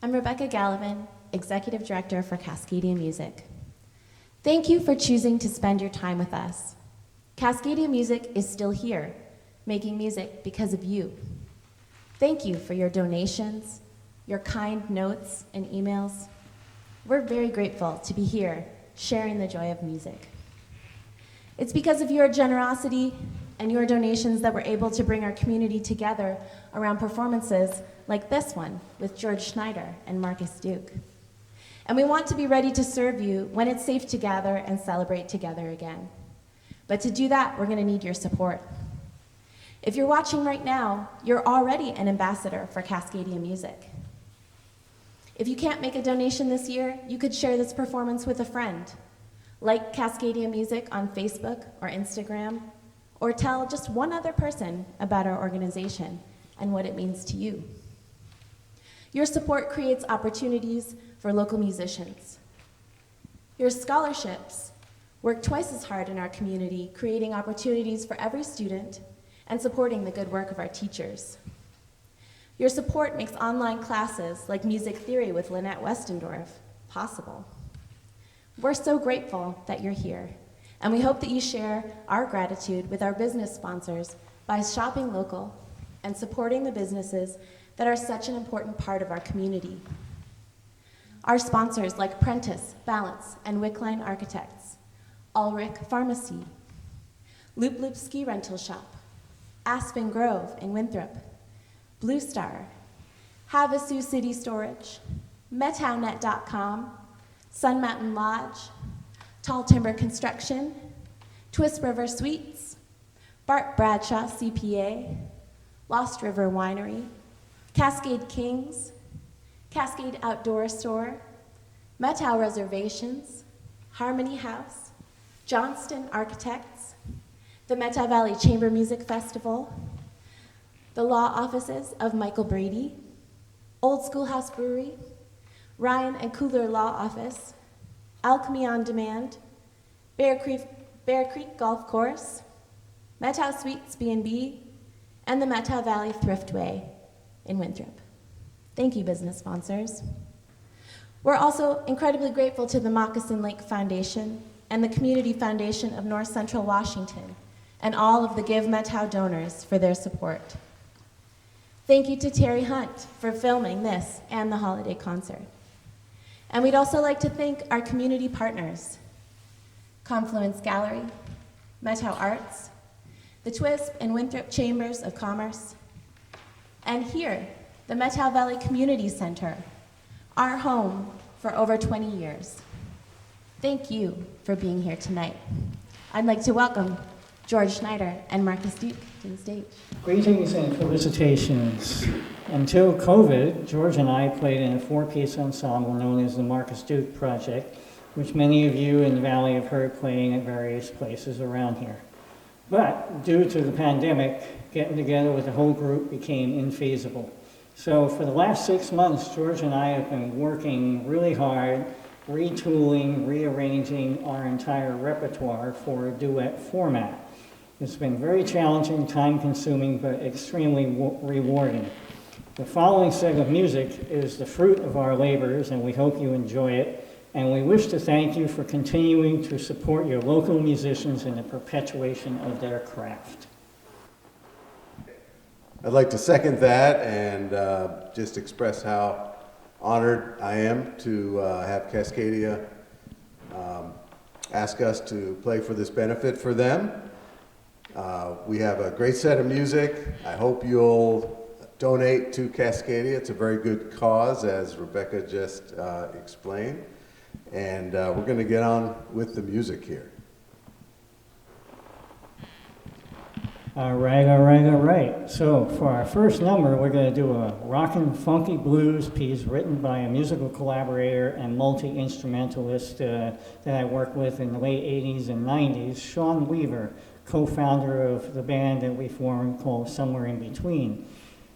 I'm Rebecca Gallivan, Executive Director for Cascadia Music. Thank you for choosing to spend your time with us. Cascadia Music is still here, making music because of you. Thank you for your donations, your kind notes and emails. We're very grateful to be here, sharing the joy of music. It's because of your generosity and your donations that we're able to bring our community together around performances like this one with George Schneider and Marcus Duke. And we want to be ready to serve you when it's safe to gather and celebrate together again. But to do that, we're going to need your support. If you're watching right now, you're already an ambassador for Cascadia Music. If you can't make a donation this year, you could share this performance with a friend. Like Cascadia Music on Facebook or Instagram, or tell just one other person about our organization and what it means to you. Your support creates opportunities for local musicians. Your scholarships work twice as hard in our community, creating opportunities for every student and supporting the good work of our teachers. Your support makes online classes like music theory with Lynette Westendorf possible. We're so grateful that you're here, and we hope that you share our gratitude with our business sponsors by shopping local and supporting the businesses that are such an important part of our community. Our sponsors like Prentice, Balance, and Wickline Architects, Ulrich Pharmacy, Loop Loop Ski Rental Shop, Aspen Grove in Winthrop, Blue Star, Havasu City Storage, MetowNet.com, Sun Mountain Lodge, Tall Timber Construction, Twist River Suites, Bart Bradshaw CPA, Lost River Winery, Cascade Kings, Cascade Outdoor Store, Metow Reservations, Harmony House, Johnston Architects, the Metow Valley Chamber Music Festival, the law offices of Michael Brady, Old Schoolhouse Brewery, Ryan and Cooler Law Office, Alchemy on Demand, Bear Creek Golf Course, Metow Suites B&B, and the Metow Valley Thriftway in Winthrop. Thank you, business sponsors. We're also incredibly grateful to the Moccasin Lake Foundation and the Community Foundation of North Central Washington and all of the Give Metow donors for their support. Thank you to Terry Hunt for filming this and the holiday concert. And we'd also like to thank our community partners, Confluence Gallery, Metow Arts, the TWISP and Winthrop Chambers of Commerce, and here, the Metow Valley Community Center, our home for over 20 years. Thank you for being here tonight. I'd like to welcome George Schneider and Marcus Duke to the stage. Greetings and felicitations. Until COVID, George and I played in a four-piece ensemble known as the Marcus Duke Project, which many of you in the Valley have heard playing at various places around here. But due to the pandemic, getting together with the whole group became infeasible. So for the last 6 months, George and I have been working really hard, retooling, rearranging our entire repertoire for a duet format. It's been very challenging, time-consuming, but extremely rewarding. The following set of music is the fruit of our labors, and we hope you enjoy it. And we wish to thank you for continuing to support your local musicians in the perpetuation of their craft. I'd like to second that and just express how honored I am to have Cascadia ask us to play for this benefit for them. We have a great set of music. I hope you'll donate to Cascadia. It's a very good cause, as Rebecca just explained. And we're going to get on with the music here. All right. So for our first number, we're going to do a rockin' funky blues piece written by a musical collaborator and multi-instrumentalist that I worked with in the late 80s and 90s, Shawn Weaver, co-founder of the band that we formed called Somewhere in Between.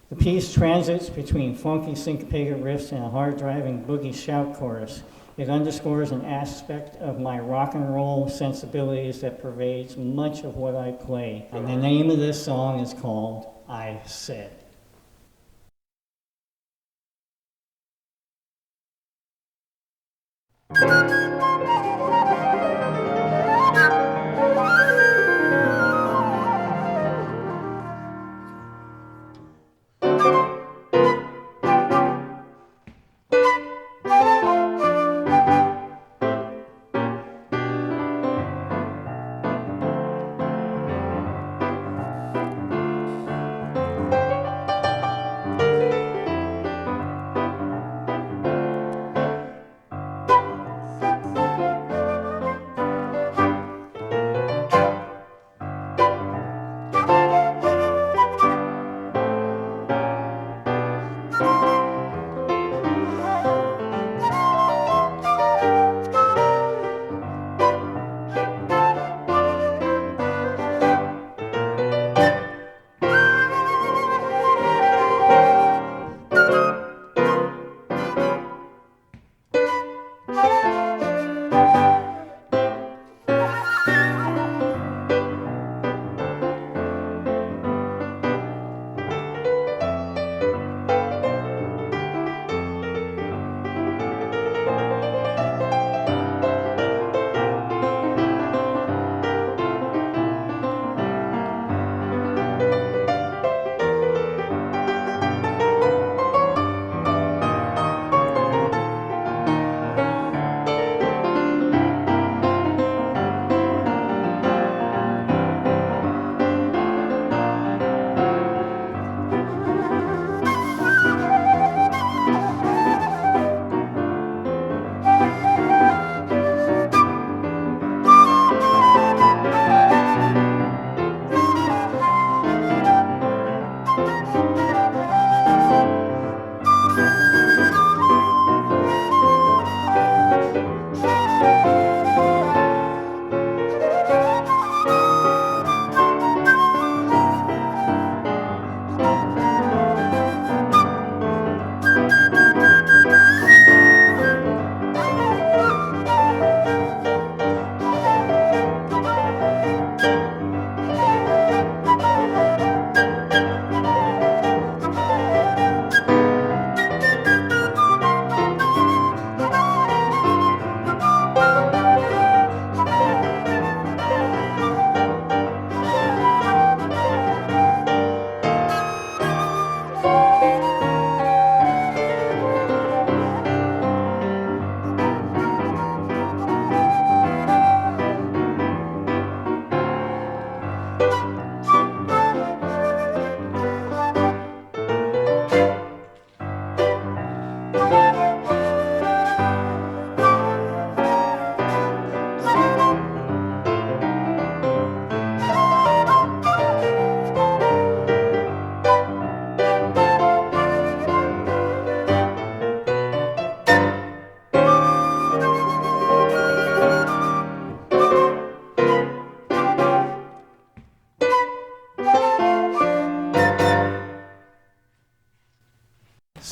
The piece transits between funky syncopated riffs and a hard-driving boogie shout chorus. It underscores an aspect of my rock and roll sensibilities that pervades much of what I play. And the name of this song is called I Said.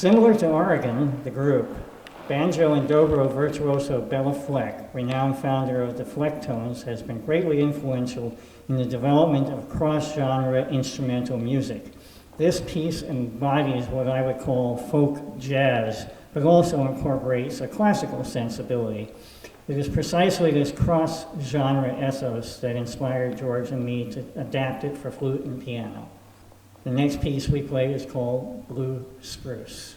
Similar to Oregon, the group, banjo and dobro virtuoso Bela Fleck, renowned founder of the Fleck tones, has been greatly influential in the development of cross-genre instrumental music. This piece embodies what I would call folk jazz, but also incorporates a classical sensibility. It is precisely this cross-genre ethos that inspired George and me to adapt it for flute and piano. The next piece we play is called Blue Spruce.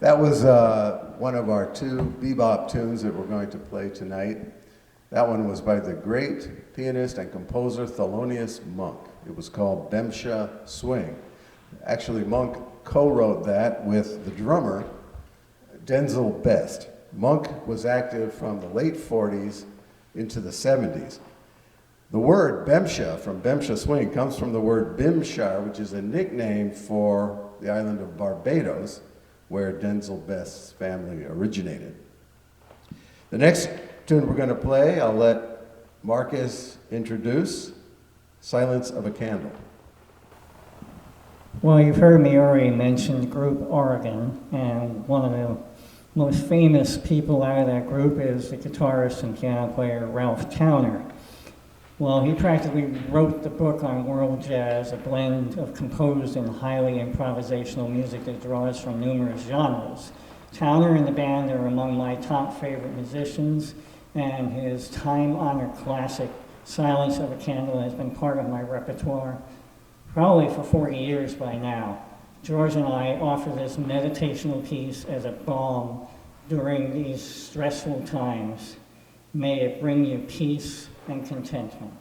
That was one of our two bebop tunes that we're going to play tonight. That one was by the great pianist and composer Thelonious Monk. It was called Bemsha Swing. Actually, Monk co-wrote that with the drummer, Denzel Best. Monk was active from the late 40s into the 70s. The word Bemsha, from Bemsha Swing, comes from the word Bimshire, which is a nickname for the island of Barbados, where Denzel Best's family originated. The next tune we're going to play, I'll let Marcus introduce, Silence of a Candle. Well, you've heard me already mention the group Oregon, and one of the most famous people out of that group is the guitarist and piano player Ralph Towner. Well, he practically wrote the book on world jazz, a blend of composed and highly improvisational music that draws from numerous genres. Towner and the band are among my top favorite musicians, and his time-honored classic, Silence of a Candle, has been part of my repertoire probably for 40 years by now. George and I offer this meditational piece as a balm during these stressful times. May it bring you peace and contentment.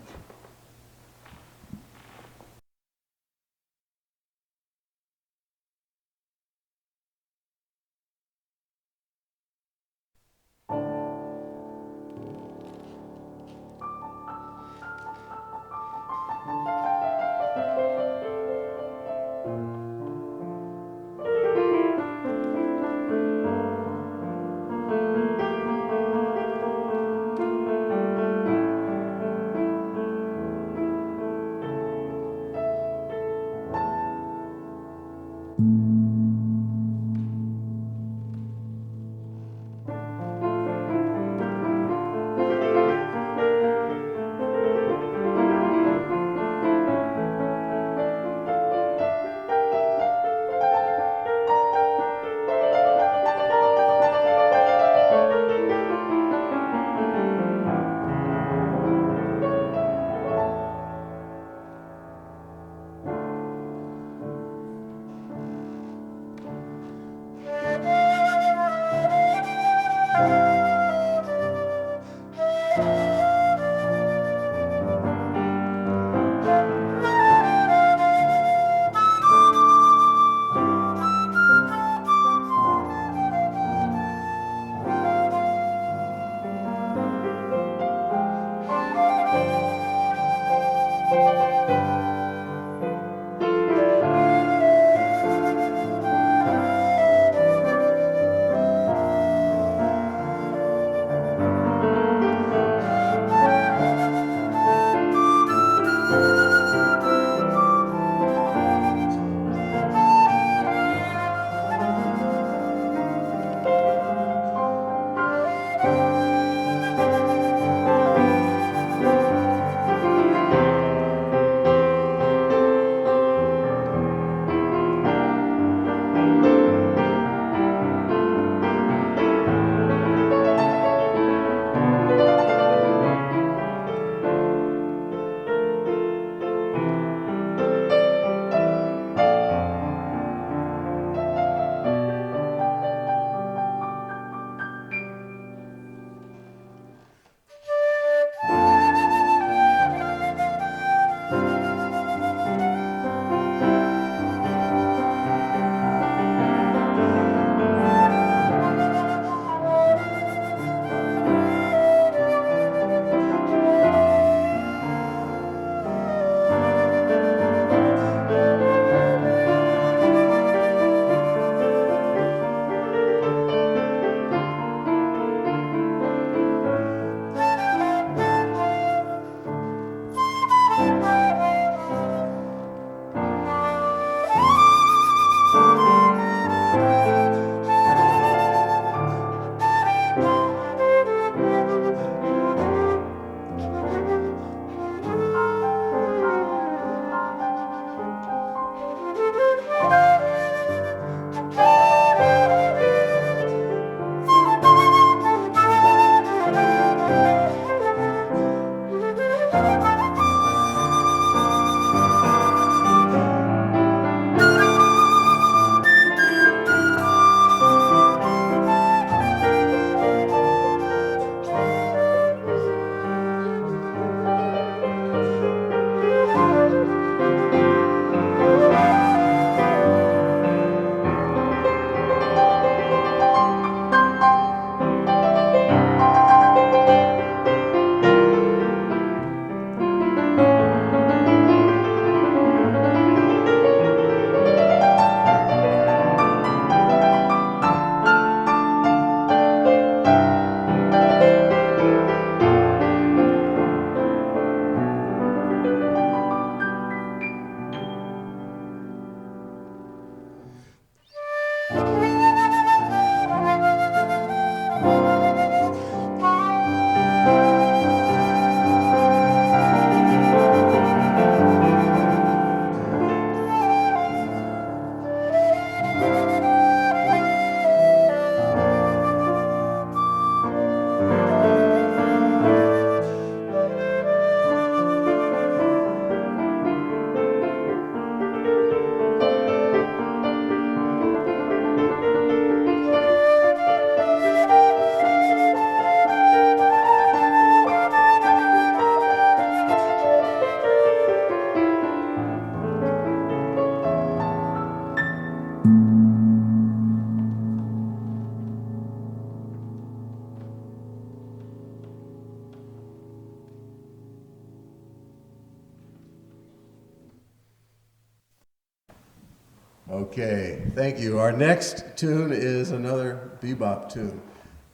Okay, thank you. Our next tune is another bebop tune.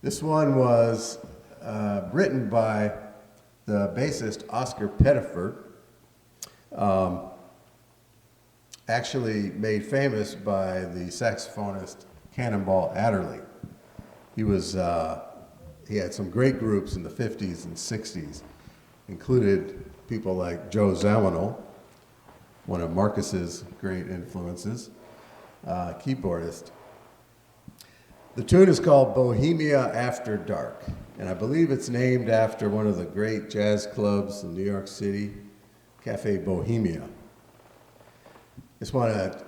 This one was written by the bassist Oscar Pettiford, actually made famous by the saxophonist Cannonball Adderley. He had some great groups in the 50s and 60s, included people like Joe Zawinul, one of Marcus's great influences, keyboardist. The tune is called Bohemia After Dark, and I believe it's named after one of the great jazz clubs in New York City, Cafe Bohemia. Just want to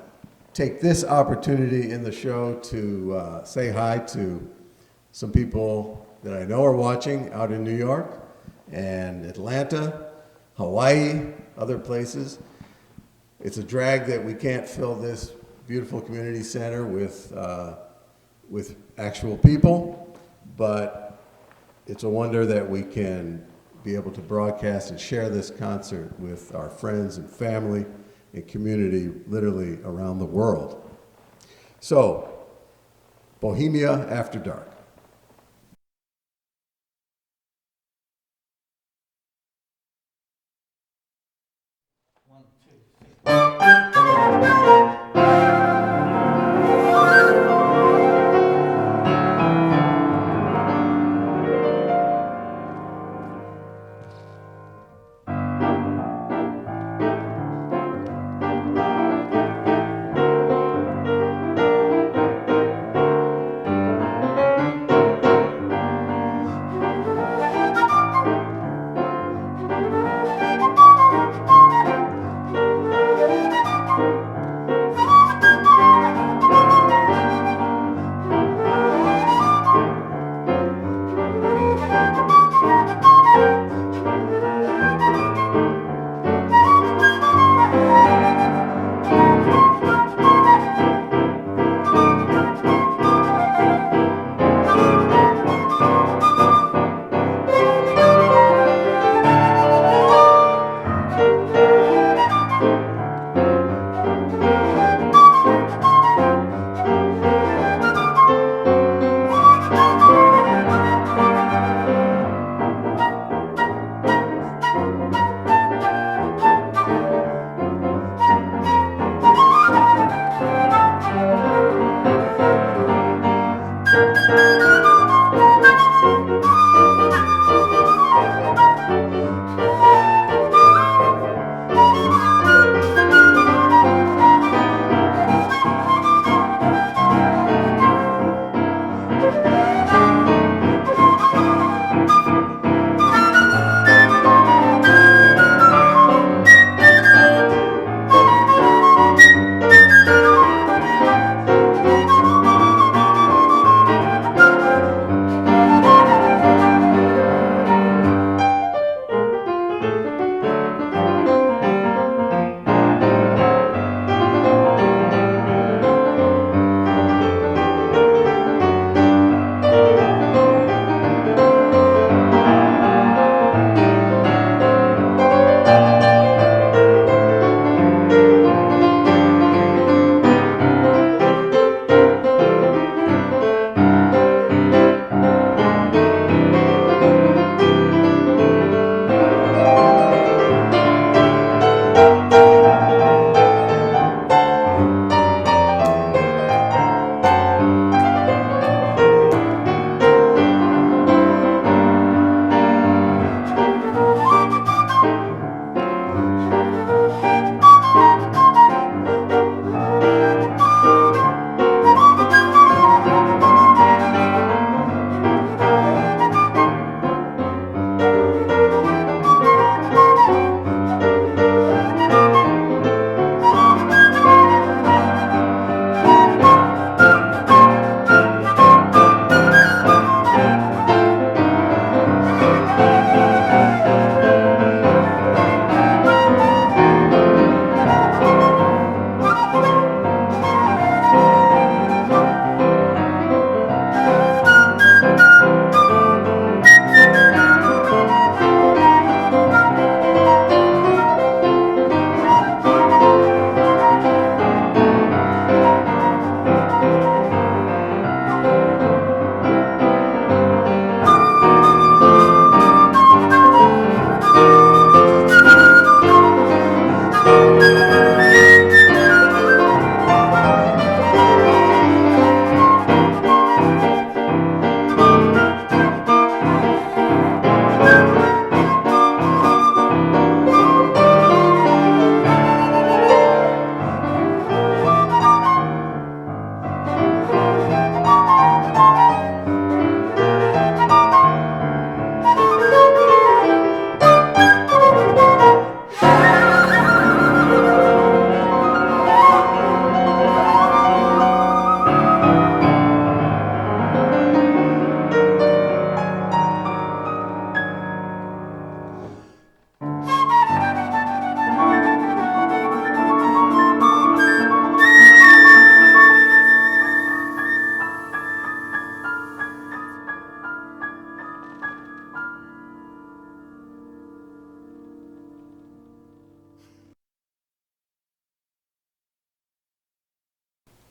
take this opportunity in the show to say hi to some people that I know are watching out in New York and Atlanta, Hawaii, other places. It's a drag that we can't fill this beautiful community center with actual people, but it's a wonder that we can be able to broadcast and share this concert with our friends and family and community literally around the world. So, Bohemia After Dark.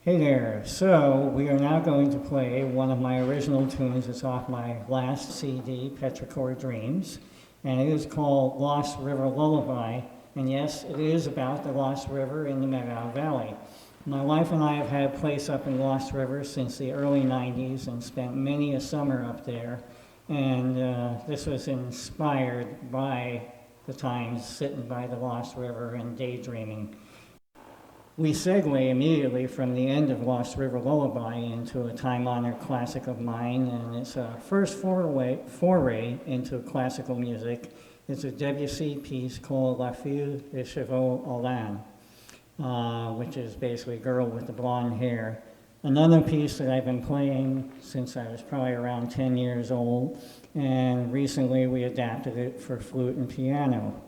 Hey there. So we are now going to play one of my original tunes. It's off my last CD, Petrichor Dreams, and it is called Lost River Lullaby. And yes, it is about the Lost River in the Meadow Valley. My wife and I have had a place up in Lost River since the early 90s and spent many a summer up there. And this was inspired by the times sitting by the Lost River and daydreaming. We segue immediately from the end of Lost River Lullaby into a time-honored classic of mine, and it's a first foray into classical music. It's a Debussy piece called La Fille des Cheveux au Lin, which is basically Girl with the Blonde Hair. Another piece that I've been playing since I was probably around 10 years old, and recently we adapted it for flute and piano.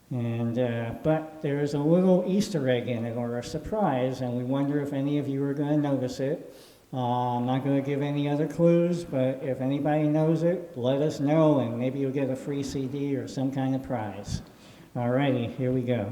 But there's a little Easter egg in it, or a surprise, and we wonder if any of you are going to notice it. I'm not going to give any other clues, but if anybody knows it, let us know, and maybe you'll get a free CD or some kind of prize. Alrighty, here we go.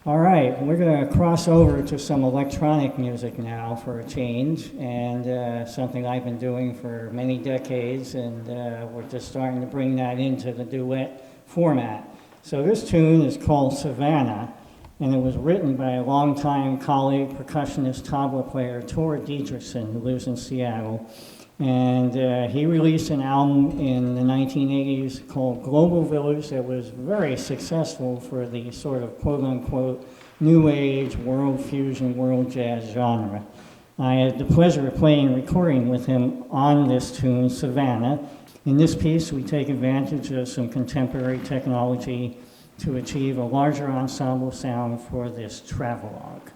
All right, we're going to cross over to some electronic music now for a change, and something I've been doing for many decades, and we're just starting to bring that into the duet format. So this tune is called Savannah, and it was written by a longtime colleague, percussionist, tabla player, Tor Dietrichson, who lives in Seattle. And he released an album in the 1980s called Global Village that was very successful for the sort of quote-unquote new age, world fusion, world jazz genre. I had the pleasure of playing and recording with him on this tune, Savannah. In this piece, we take advantage of some contemporary technology to achieve a larger ensemble sound for this travelogue.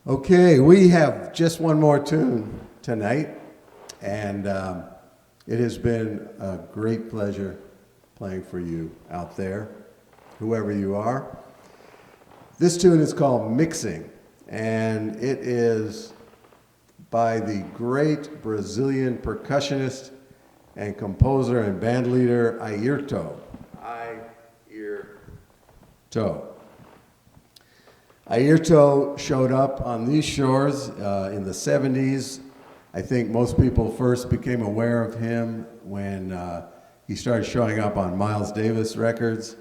Okay, we have just one more tune tonight, and it has been a great pleasure playing for you out there, whoever you are. This tune is called Mixing, and it is by the great Brazilian percussionist and composer and bandleader Airto. Airto. Airto showed up on these shores in the 70s. I think most people first became aware of him when he started showing up on Miles Davis records,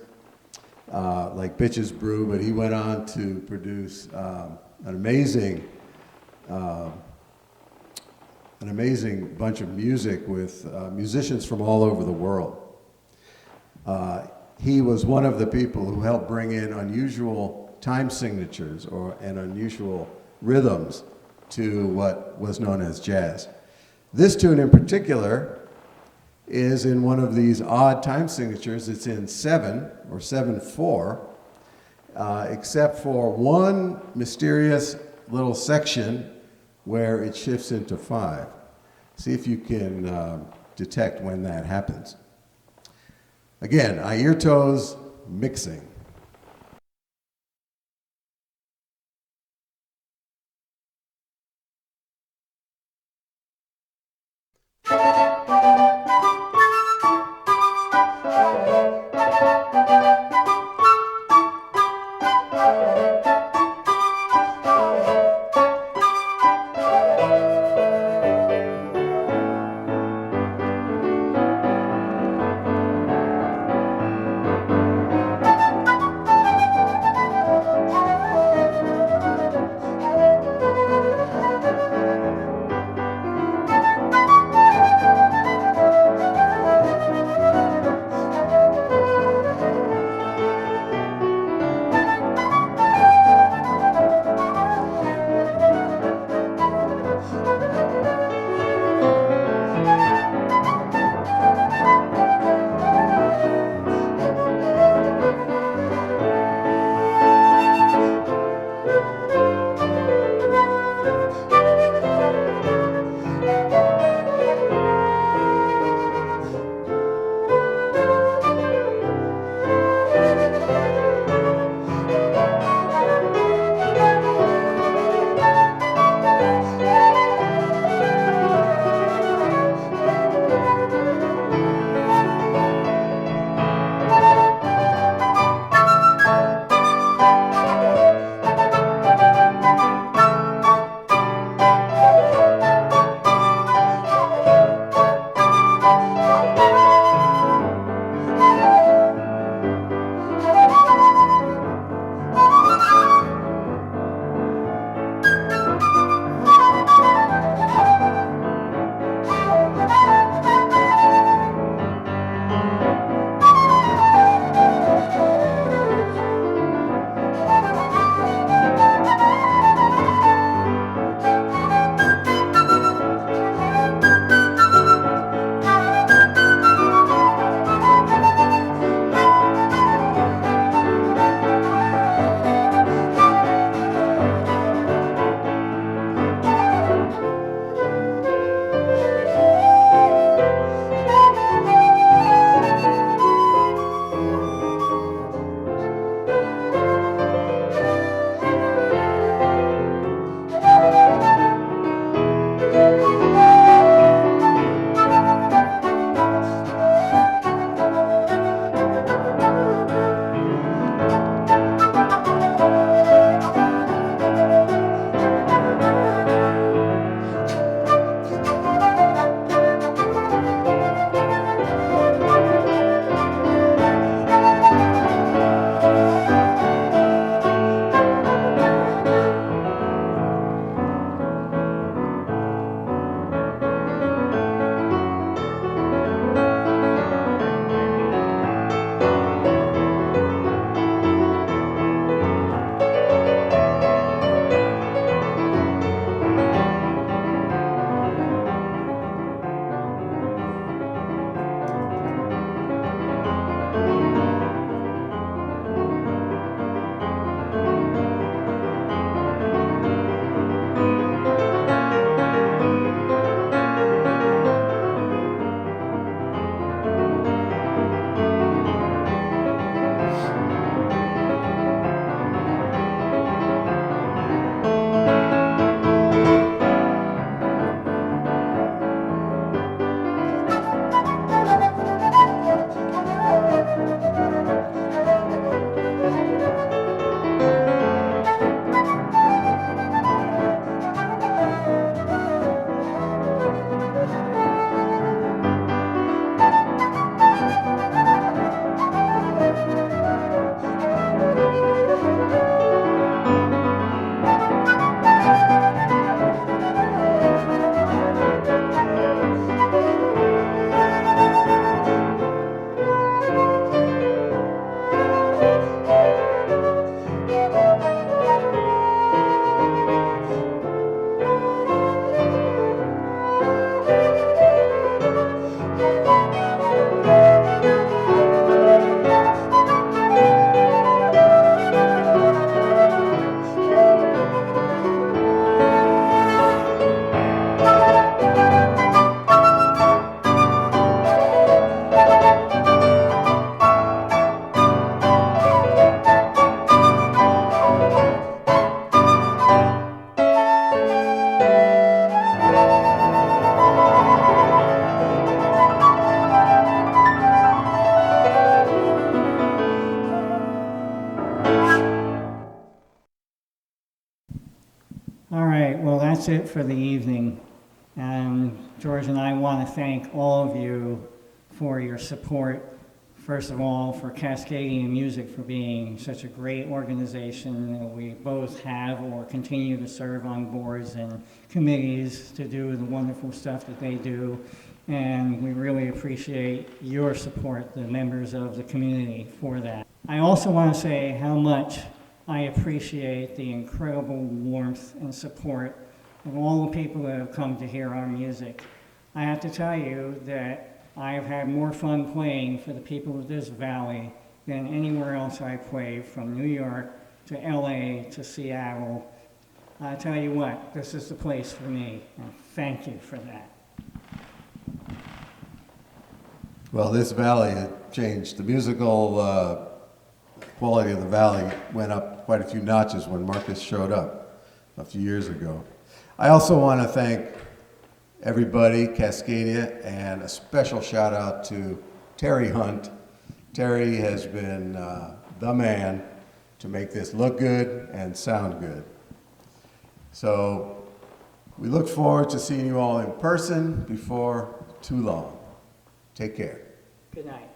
like Bitches Brew, but he went on to produce an amazing bunch of music with musicians from all over the world. He was one of the people who helped bring in unusual time signatures and unusual rhythms to what was known as jazz. This tune in particular is in one of these odd time signatures. It's in 7 or 7/4, except for one mysterious little section where it shifts into 5. See if you can detect when that happens. Again, Airto's Mixing. All right, well, that's it for the evening. And George and I want to thank all of you for your support. First of all, for Cascadia Music for being such a great organization that we both have or continue to serve on boards and committees to do the wonderful stuff that they do. And we really appreciate your support, the members of the community, for that. I also want to say how much I appreciate the incredible warmth and support of all the people that have come to hear our music. I have to tell you that I've had more fun playing for the people of this valley than anywhere else I played, from New York to LA to Seattle. I tell you what, this is the place for me, and thank you for that. Well, this valley had changed. The musical quality of the valley went up quite a few notches when Marcus showed up a few years ago. I also want to thank everybody, Cascadia, and a special shout out to Terry Hunt. Terry has been the man to make this look good and sound good. So we look forward to seeing you all in person before too long. Take care. Good night.